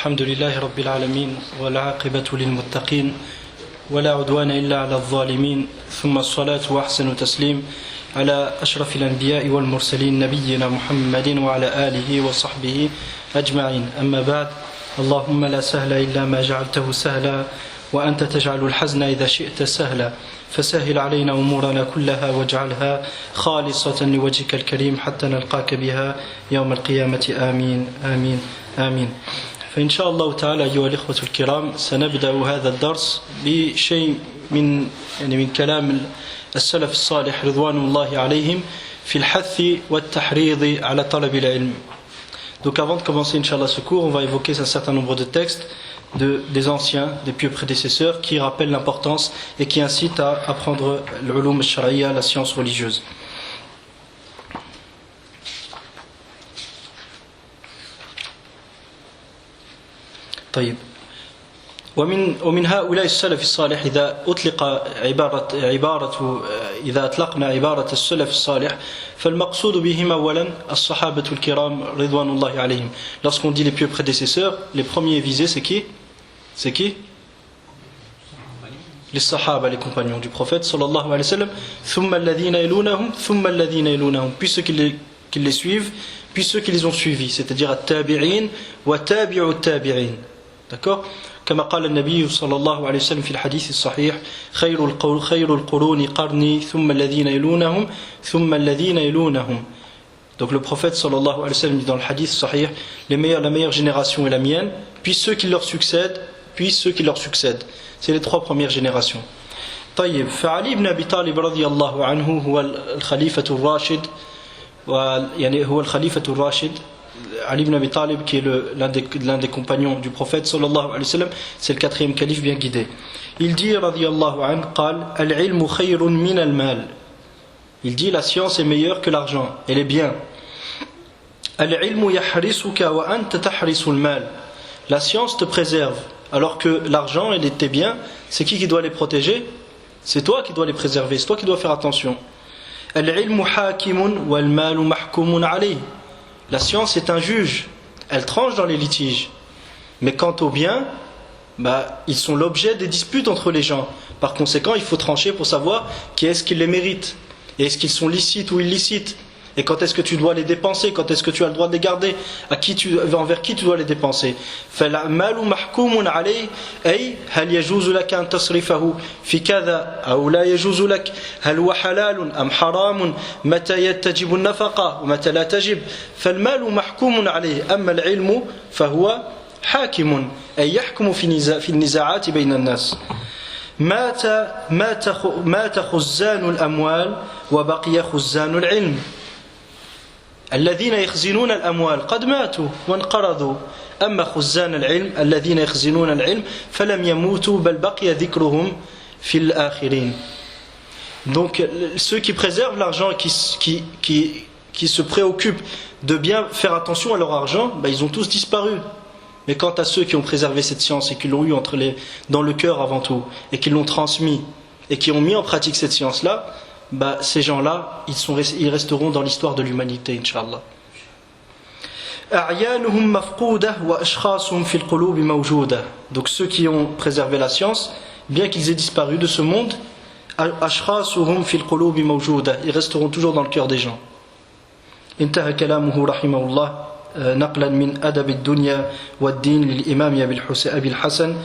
الحمد لله رب العالمين والعاقبة للمتقين ولا عدوان إلا على الظالمين ثم الصلاة وأحسن تسليم على أشرف الأنبياء والمرسلين نبينا محمد وعلى آله وصحبه أجمعين أما بعد اللهم لا سهل إلا ما جعلته سهلا وأنت تجعل الحزن إذا شئت سهلا فسهل علينا أمورنا كلها واجعلها خالصة لوجهك الكريم حتى نلقاك بها يوم القيامة آمين آمين آمين. فإن شاء الله تعالى أيها الإخوة الكرام سنبدأ هذا الدرس بشيء من كلام السلف الصالح رضوان الله عليهم في الحث والتحريض على طلب العلم. Donc avant de commencer Inch'Allah ce cours, on va évoquer un certain nombre de textes des anciens, des pieux prédécesseurs qui rappellent l'importance et qui incitent à apprendre l'ulum al-shar'iyya, la science religieuse. طيب ومن هؤلاء السلف الصالح إذا أطلقنا عبارة السلف الصالح فالمقصود بهم أولا الصحابة الكرام رضوان الله عليهم. Lorsqu'on dit les pieux prédécesseurs, les premiers visés c'est qui? C'est qui? Les sahaba, les compagnons du prophète sallallahu alayhi wa sallam. ثم الذين يلونهم ثم الذين يلونهم, puis ceux qui les suivent, puis ceux qui les ont suivis, c'est-à-dire التابعين وتابع التابعين. D'accord? كما قال النبي صلى الله عليه وسلم في الحديث الصحيح خير القرون قرني ثم الذين يلونهم ثم الذين يلونهم. Donc le prophète sallallahu alayhi wa sallam dit dans le hadith sahih, la meilleure génération est la mienne, puis ceux qui leur succèdent, puis ceux qui leur succèdent. C'est les trois premières générations. طيب فعلي بن أبي طالب رضي الله عنه هو الخليفة الراشد يعني هو الخليفة الراشد. Ali ibn Abi Talib, qui est l'un des compagnons du prophète sallallahu alayhi wa sallam, c'est le quatrième calife bien guidé. Il dit radiyallahu anhu, قال العلم خير من المال. Il dit la science est meilleure que l'argent, elle est bien. العلم يحرسك وأنت تحرس المال. La science te préserve, alors que l'argent et tes biens, c'est qui doit les protéger? C'est toi qui dois les préserver, c'est toi qui dois faire attention. العلم حاكم والمال محكوم عليه. La science est un juge, elle tranche dans les litiges. Mais quant aux biens, ils sont l'objet des disputes entre les gens. Par conséquent, il faut trancher pour savoir qui est-ce qui les mérite. Et est-ce qu'ils sont licites ou illicites. Et quand est-ce que tu dois les dépenser, quand est-ce que tu as le droit de les garder, envers qui tu dois les dépenser. فالمال محكوم عليه أي هل يجوز لك أن تصرفه في كذا أو لا يجوز لك هل هو حلال أم حرام متى تجب النفقة ومتى لا تجب فالمال محكوم عليه أما العلم فهو حاكم أي يحكم في النزاعات بين الناس. مات خزان الأموال وبقي خزان العلم. الذين يخزنون الأموال قد ماتوا وانقرضوا أما خزان العلم الذين يخزنون العلم فلم يموتوا بل بقي ذكرهم في الآخرين. Donc ceux qui préservent l'argent, qui se préoccupent de bien faire attention à leur argent, ils ont tous disparu. Mais quant à ceux qui ont préservé cette science et qui l'ont eu dans le cœur avant tout, et qui l'ont transmis, et qui ont mis en pratique cette science-là, ces gens-là, ils resteront dans l'histoire de l'humanité, Inch'Allah. Donc ceux qui ont préservé la science, bien qu'ils aient disparu de ce monde, ils resteront toujours dans le cœur des gens. انتهى كلامه رحمه الله نقلا من أدب الدنيا والدين للإمام أبي الحسن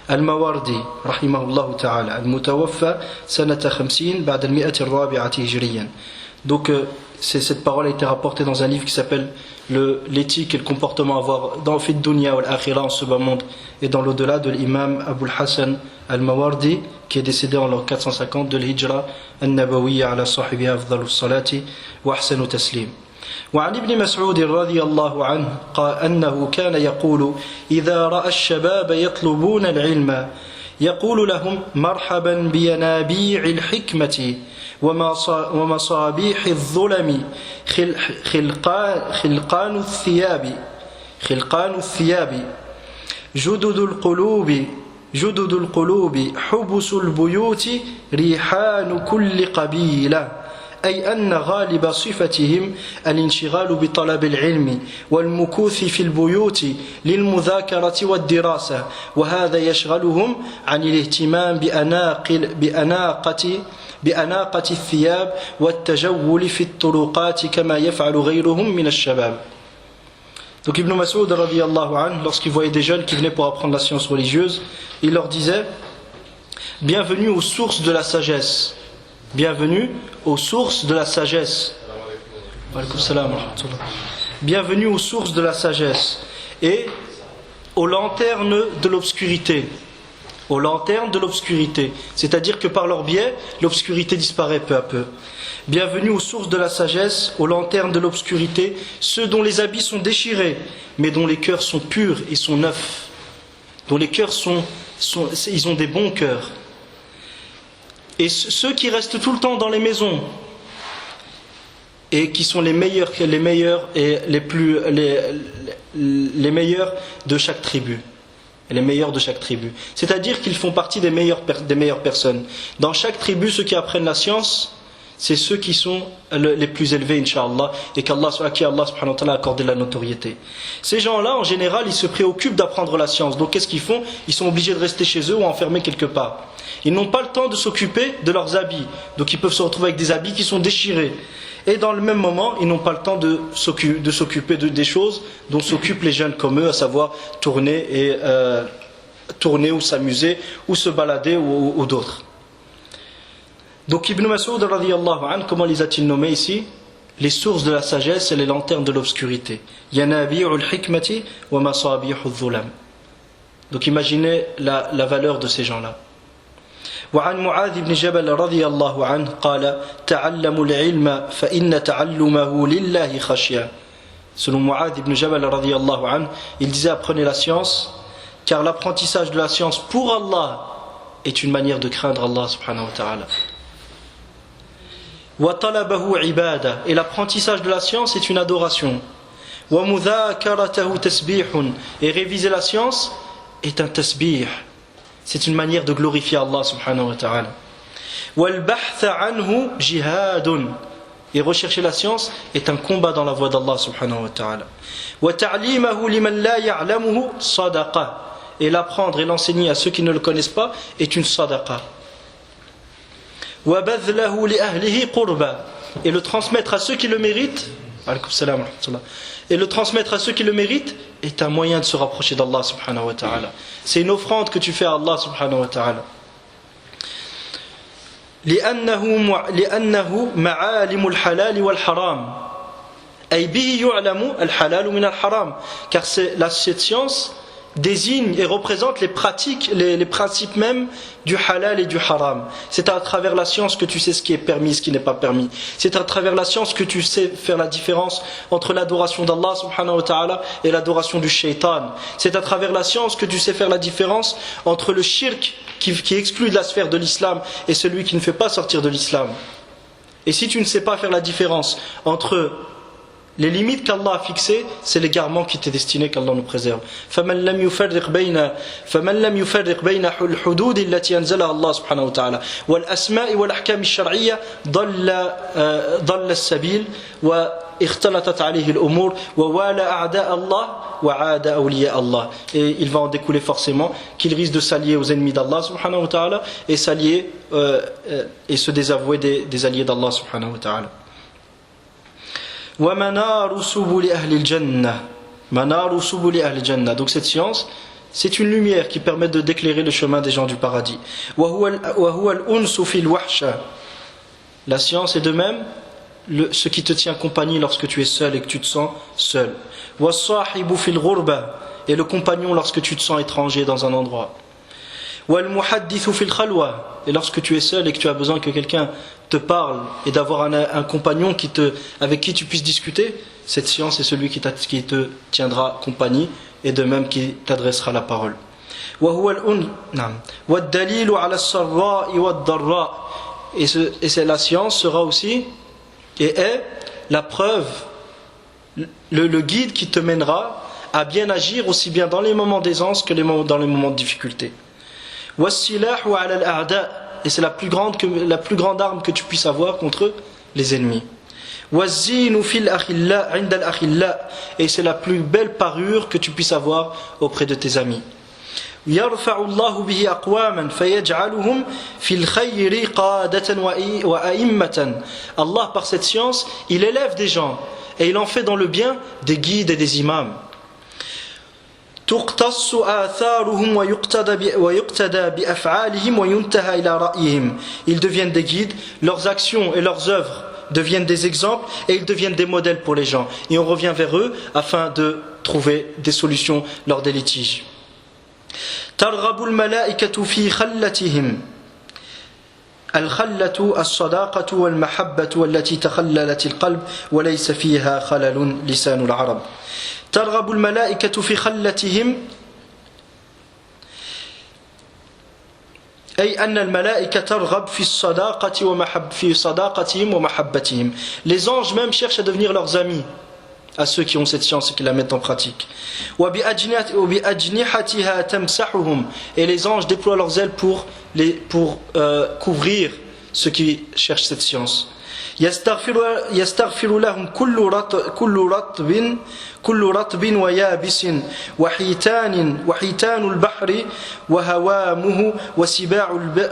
الماوردي رحمه الله تعالى المتوفى سنة 50 بعد 104 هجريا. Donc cette parole a été rapportée dans un livre qui s'appelle l'éthique et le comportement à avoir dans le dunya wal akhirah, en ce bas monde et dans l'au-delà, de l'imam Abul Hassan al-Mawardi, qui est décédé en l'an 450 de l'Hijra al-Nabawiyya ala sahibiha afdalus salati wa ahsanu taslim. وعن ابن مسعود رضي الله عنه قال أنه كان يقول إذا رأى الشباب يطلبون العلم يقول لهم مرحبا بينابيع الحكمة ومصابيح الظلم خلقان الثياب جدد القلوب حبس البيوت ريحان كل قبيلة أي أن غالب صفتهم الانشغال بطلب العلم والمكوث في البيوت للمذاكرة والدراسة وهذا يشغلهم عن الاهتمام بأناقة الثياب والتجول في الطرقات كما يفعل غيرهم من الشباب. Donc Ibn Mas'ud radiyallahu anhu, lorsqu'il voyait des jeunes qui venaient pour apprendre la science religieuse, il leur disait: bienvenue aux sources de la sagesse. Bienvenue aux sources de la sagesse. Bienvenue aux sources de la sagesse et aux lanternes de l'obscurité. Aux lanternes de l'obscurité. C'est-à-dire que par leur biais, l'obscurité disparaît peu à peu. Bienvenue aux sources de la sagesse, aux lanternes de l'obscurité, ceux dont les habits sont déchirés, mais dont les cœurs sont purs et sont neufs. Dont les cœurs ils ont des bons cœurs. Et ceux qui restent tout le temps dans les maisons et qui sont les meilleurs et les meilleurs de chaque tribu. Les meilleurs de chaque tribu. C'est-à-dire qu'ils font partie des meilleures personnes. Dans chaque tribu, ceux qui apprennent la science, c'est ceux qui sont les plus élevés, Inch'Allah, et à qui Allah subhanahu wa ta'ala a accordé la notoriété. Ces gens-là, en général, ils se préoccupent d'apprendre la science. Donc qu'est-ce qu'ils font? Ils sont obligés de rester chez eux ou enfermés quelque part. Ils n'ont pas le temps de s'occuper de leurs habits. Donc ils peuvent se retrouver avec des habits qui sont déchirés. Et dans le même moment, ils n'ont pas le temps de s'occuper des choses dont s'occupent les jeunes comme eux, à savoir tourner ou s'amuser, ou se balader ou d'autres. Donc Ibn Mas'ud radiyallahu anhu, comment les a-t-il nommés ici? Les sources de la sagesse et les lanternes de l'obscurité. Yanabi'ul hikmati wa masabi'ul dhulam. Donc imaginez la valeur de ces gens-là. وعن معاذ بن جبل رضي الله عنه قال تعلموا العلم فإن تعلمه لله خشية. Selon Mu'adh ibn Jabal radiyallahu anhu, il disait: apprenez la science, car l'apprentissage de la science pour Allah est une manière de craindre Allah subhanahu wa ta'ala. وطلبه عبادة, et l'apprentissage de la science est une adoration. ومذاكرته تسبيح, et réviser la science est un tasbih. C'est une manière de glorifier Allah subhanahu wa ta'ala. وَالْبَحْثَ عَنْهُ جِهَادٌ, et rechercher la science est un combat dans la voie d'Allah subhanahu wa ta'ala. وَتَعْلِيمَهُ لِمَنْ لَا يَعْلَمُهُ صَدَقَةٌ, et l'apprendre et l'enseigner à ceux qui ne le connaissent pas est une sadaqa. وَبَذْلَهُ لِأَهْلِهِ قُرْبًا, et le transmettre à ceux qui le méritent. Alaykoum salam wa rahmatullah. Et le transmettre à ceux qui le méritent est un moyen de se rapprocher d'Allah subhanahu wa ta'ala. C'est une offrande que tu fais à Allah subhanahu wa ta'ala. لأنه معالم الحلال والحرام أي به يعلم الحلال من الحرام, car cette science désigne et représente les pratiques, les principes même du halal et du haram. C'est à travers la science que tu sais ce qui est permis et ce qui n'est pas permis. C'est à travers la science que tu sais faire la différence entre l'adoration d'Allah subhanahu wa ta'ala et l'adoration du shaitan. C'est à travers la science que tu sais faire la différence entre le shirk qui exclut de la sphère de l'islam et celui qui ne fait pas sortir de l'islam. Et si tu ne sais pas faire la différence entre les limites qu'Allah a fixées, c'est l'égarement qui t'est destiné, qu'Allah nous préserve. فَمَنْ لَمْ يُفَرِّقْ بَيْنَ الْحُدُودِ التي أنزلها الله سبحانه وتعالى والأسماء والأحكام الشرعية ضل السبيل واختلطت عليه الأمور ووالى أعداء الله وعاد أولياء الله. Et il va en découler forcément qu'il risque de s'allier aux ennemis d'Allah subhanahu wa ta'ala et s'allier et se désavouer des alliés d'Allah subhanahu wa ta'ala. وَمَنَارُ سُبُلِ أَهْلِ الْجَنَّةِ, مَنَارُ سُبُلِ أَهْلِ الْجَنَّةِ. Donc cette science, c'est une lumière qui permet d'éclairer le chemin des gens du paradis. وَهُوَ الْأُنْسُ فِي الْوَحْشَةِ. La science est de même ce qui te tient compagnie lorsque tu es seul et que tu te sens seul. وَالصَّاحِبُ فِي الْغُرْبَةِ, et le compagnon lorsque tu te sens étranger dans un endroit. وَالْمُحَدِّثُ فِي الْخَلْوَةِ, et lorsque tu es seul et que tu as besoin que quelqu'un te parle et d'avoir un compagnon avec qui tu puisses discuter, cette science est celui qui te tiendra compagnie et de même qui t'adressera la parole. وَالدَّلِيلُ عَلَى السَّرَّاءِ وَالضَّرَّاءِ, et c'est la science sera aussi et est la preuve, le guide qui te mènera à bien agir aussi bien dans les moments d'aisance que dans les moments de difficulté. وَالسِّلَاحُ عَلَى الْأَعْدَاءِ, et c'est la plus grande arme que tu puisses avoir contre les ennemis. وَالزِّينُ فِي الْأَخِلَّاءِ عِنْدَ الْأَخِلَّاءِ, et c'est la plus belle parure que tu puisses avoir auprès de tes amis. يَرْفَعُ اللَّهُ بِهِ أَقْوَامًا فَيَجْعَلُهُم فِي الْخَيْرِ قَادَةً وَأَئِمَّةً. Allah, par cette science, il élève des gens et il en fait dans le bien des guides et des imams. تُقْتَصُّ آثَارُهُمْ وَيُقْتَدَى بِأَفْعَالِهِمْ وَيُنْتَهَى إِلَى رَأْيِهِمْ. Ils deviennent des guides, leurs actions et leurs œuvres deviennent des exemples et ils deviennent des modèles pour les gens. Et on revient vers eux afin de trouver des solutions lors des litiges. ترغب الملائكة في خلتهم. الخلة الصداقة والمحبة والتي تخللت القلب وليس فيها خلل لسان العرب. ترغب الملائكة في خلتهم أي أن الملائكة ترغب في الصداقة في صداقتهم ومحبتهم. Les anges même cherchent à devenir leurs amis à ceux qui ont cette science et qui la mettent en pratique. وبأجنحتها تمسحهم, et les anges déploient leurs ailes pour couvrir ceux qui cherchent cette science. يستغفر لهم كل رطب ويابس وحيتان البحر وهوامه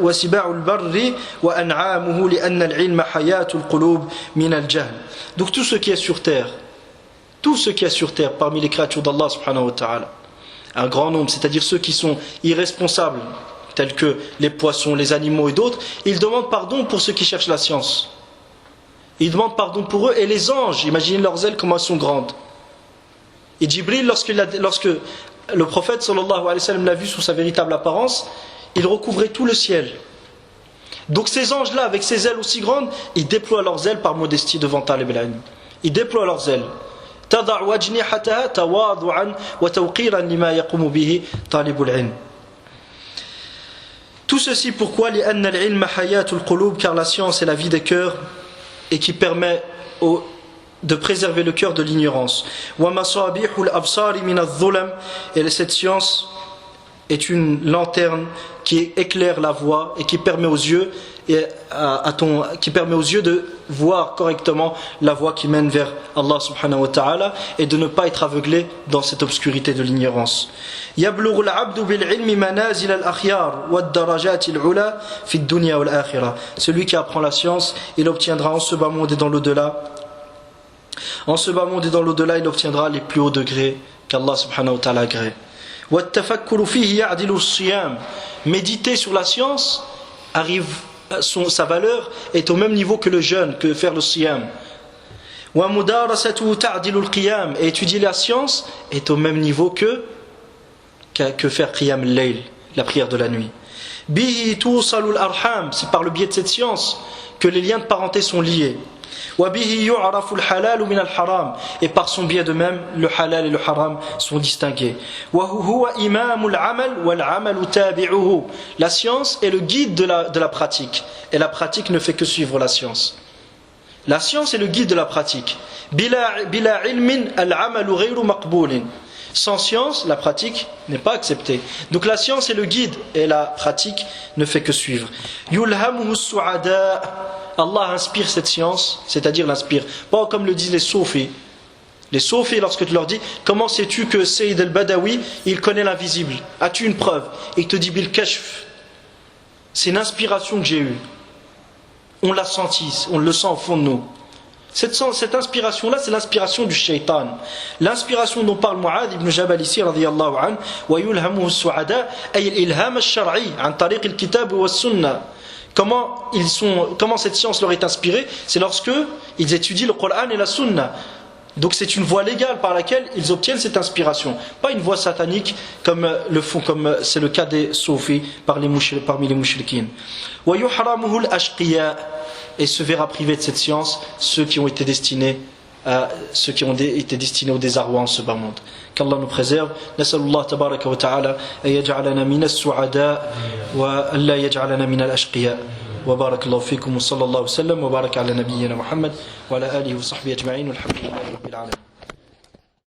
وسباع البر وأنعامه لأن العلم حياة القلوب من الجهل. Donc tout ce qui est sur terre, tout ce qui est sur terre parmi les créatures d'Allah subhanahu wa ta'ala, un grand nombre, c'est-à-dire ceux qui sont irresponsables, tels que les poissons, les animaux et d'autres, ils demandent pardon pour ceux qui cherchent la science. Ils demandent pardon pour eux, et les anges, imaginez leurs ailes comment elles sont grandes. Et Jibril, lorsque le prophète sallallahu alayhi wa sallam l'a vu sous sa véritable apparence, il recouvrait tout le ciel. Donc ces anges-là, avec ces ailes aussi grandes, ils déploient leurs ailes par modestie devant Talib al-Ilm. Ils déploient leurs ailes. تضع أجنحتها تواضعا وتوقيرا لما يقوم به طالب العلم. Tout ceci pourquoi لأن العلم حياة القلوب, car la science est la vie des cœurs et qui permet de préserver le cœur de l'ignorance. ومصابيح الأبصار من الظلم, et cette science est une lanterne qui éclaire la voie et qui permet aux yeux de voir correctement la voie qui mène vers Allah subhanahu wa ta'ala et de ne pas être aveuglé dans cette obscurité de l'ignorance. يبلغ العبد بالعلم منازل الأخيار والدرجات العلى في الدنيا والآخرة. Celui qui apprend la science, il obtiendra en ce bas monde et dans l'au-delà. En ce bas monde et dans l'au-delà, il obtiendra les plus hauts degrés qu'Allah subhanahu wa ta'ala agrée. والتفكر فيه يعدل الصيام. Méditer sur la science sa valeur est au même niveau que le jeûne, que faire le siyam. ومدارسته تعدل القيام. Et étudier la science est au même niveau que faire qiyam al-layl, la prière de la nuit. به توصل الأرحام. C'est par le biais de cette science que les liens de parenté sont liés. وبه يعرف الحلال من الحرام. Et par son biais de même, le halal et le haram sont distingués. وهو إمام العمل والعمل تابعه. La science est le guide de la pratique, et la pratique ne fait que suivre la science. La science est le guide de la pratique. بلا علم العمل غير مقبول. Sans science, la pratique n'est pas acceptée. Donc la science est le guide et la pratique ne fait que suivre. يلهمه السعداء. Allah inspire cette science, c'est-à-dire l'inspire. Pas comme le disent les soufis. Les soufis, lorsque tu leur dis, comment sais-tu que Sayyid al-Badawi, il connaît l'invisible? As-tu une preuve? Et il te dit, bil kashf. C'est une inspiration que j'ai eue. On l'a senti, on le sent au fond de nous. Cette inspiration-là, c'est l'inspiration du shaitan. L'inspiration dont parle Mu'adh ibn Jabal ici, radiyallahu anhu, wa yulhamuhu as-su'ada, ay al-ilham al-shar'i, an tariq al-kitab wa as-sunnah. Comment cette science leur est inspirée? C'est lorsque ils étudient le Coran et la Sunna. Donc c'est une voie légale par laquelle ils obtiennent cette inspiration, pas une voie satanique comme c'est le cas des soufis parmi les mushrikins. وَيُحْرَمُهُ الْأَشْقِيَاء. Et se verra privé de cette science ceux qui ont été destinés au désarroi en ce bas monde. Qu'Allah nous préserve. Nas'alullah tabaraka wa ta'ala an yaj'alana min as-su'ada wa an la yaj'alana min al-ashqiya. Wa barakallahu fikum wa sallallahu wa sallam wa baraka ala nabiyyina Muhammad wa ala alihi wa sahbihi ajma'in walhamdulillahi rabbil alamin.